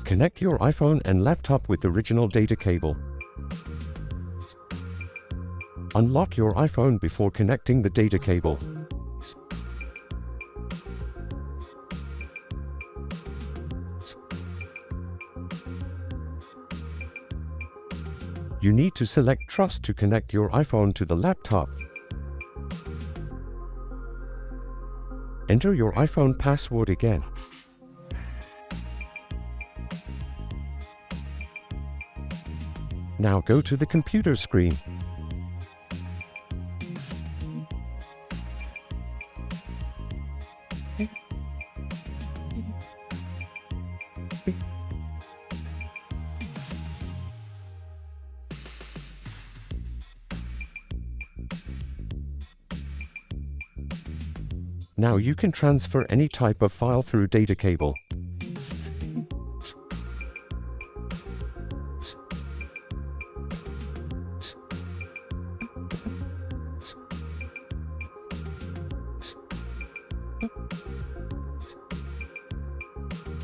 Connect your iPhone and laptop with the original data cable. Unlock your iPhone before connecting the data cable. You need to select Trust to connect your iPhone to the laptop. Enter your iPhone password again. Now go to the computer screen. Now you can transfer any type of file through data cable.